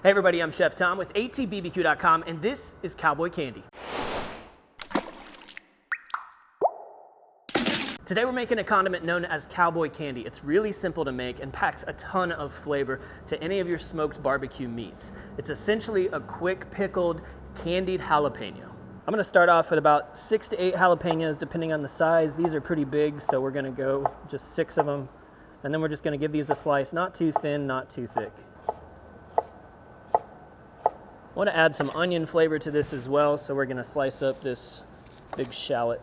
Hey everybody, I'm Chef Tom with atbbq.com, and this is Cowboy Candy. Today we're making a condiment known as Cowboy Candy. It's really simple to make and packs a ton of flavor to any of your smoked barbecue meats. It's essentially a quick pickled candied jalapeno. I'm gonna start off with about 6 to 8 jalapenos depending on the size. These are pretty big, so we're gonna go just 6 of them. And then we're just gonna give these a slice, not too thin, not too thick. I want to add some onion flavor to this as well, so we're going to slice up this big shallot.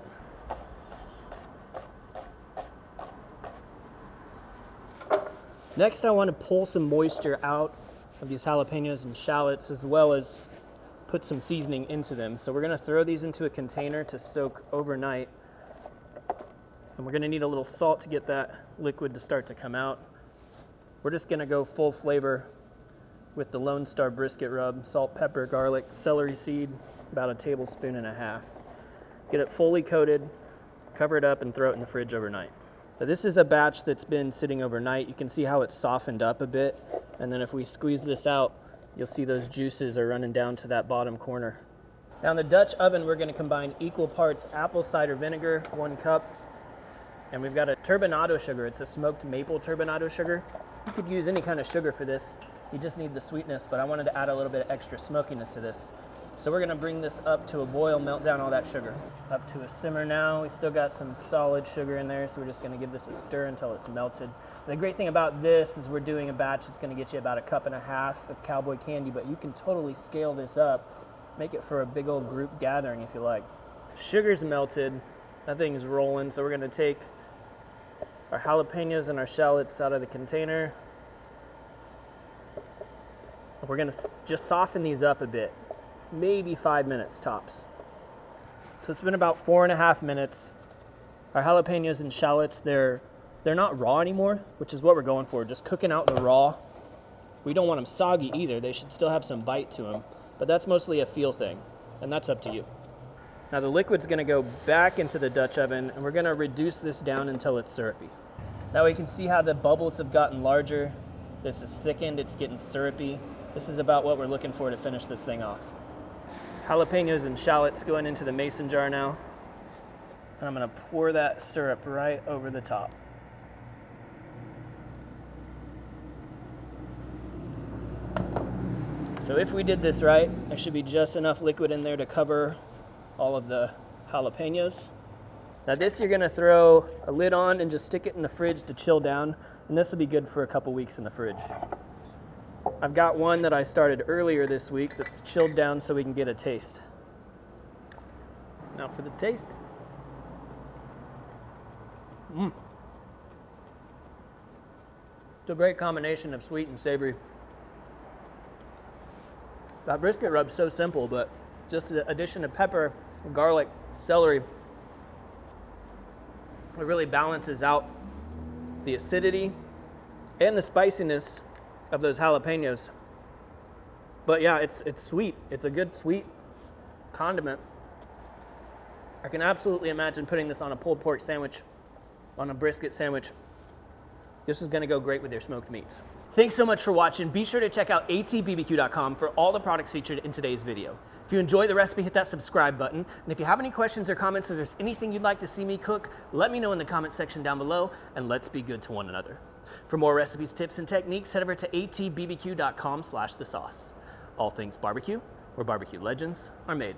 Next, I want to pull some moisture out of these jalapenos and shallots, as well as put some seasoning into them. So we're going to throw these into a container to soak overnight. And we're going to need a little salt to get that liquid to start to come out. We're just going to go full flavor with the Lone Star brisket rub, salt, pepper, garlic, celery seed, about 1.5 tablespoons. Get it fully coated, cover it up, and throw it in the fridge overnight. Now, this is a batch that's been sitting overnight. You can see how it's softened up a bit, and then if we squeeze this out, you'll see those juices are running down to that bottom corner. Now in the Dutch oven, we're gonna combine equal parts apple cider vinegar, 1 cup, and we've got a turbinado sugar. It's a smoked maple turbinado sugar. You could use any kind of sugar for this. You just need the sweetness, but I wanted to add a little bit of extra smokiness to this. So we're gonna bring this up to a boil, melt down all that sugar. Up to a simmer now. We still got some solid sugar in there, so we're just gonna give this a stir until it's melted. The great thing about this is we're doing a batch that's gonna get you about 1.5 cups of Cowboy Candy, but you can totally scale this up, make it for a big old group gathering if you like. Sugar's melted, that thing's rolling, so we're gonna take our jalapenos and our shallots out of the container. We're gonna just soften these up a bit, maybe 5 minutes tops. So it's been about 4.5 minutes. Our jalapenos and shallots, they're not raw anymore, which is what we're going for, just cooking out the raw. We don't want them soggy either. They should still have some bite to them, but that's mostly a feel thing, and that's up to you. Now the liquid's gonna go back into the Dutch oven, and we're gonna reduce this down until it's syrupy. Now we can see how the bubbles have gotten larger. This is thickened, it's getting syrupy. This is about what we're looking for to finish this thing off. Jalapenos and shallots going into the mason jar now. And I'm gonna pour that syrup right over the top. So if we did this right, there should be just enough liquid in there to cover all of the jalapenos. Now this you're gonna throw a lid on and just stick it in the fridge to chill down, and this will be good for a couple weeks in the fridge. I've got one that I started earlier this week that's chilled down so we can get a taste. Now for the taste. It's a great combination of sweet and savory. That brisket rub's so simple, but just the addition of pepper, garlic, celery, it really balances out the acidity and the spiciness of those jalapenos. But yeah, it's sweet. It's a good sweet condiment. I can absolutely imagine putting this on a pulled pork sandwich, on a brisket sandwich. This is gonna go great with your smoked meats. Thanks so much for watching. Be sure to check out atbbq.com for all the products featured in today's video. If you enjoy the recipe, hit that subscribe button. And if you have any questions or comments, or there's anything you'd like to see me cook, let me know in the comment section down below, and let's be good to one another. For more recipes, tips, and techniques, head over to atbbq.com/thesauce. All things barbecue, where barbecue legends are made.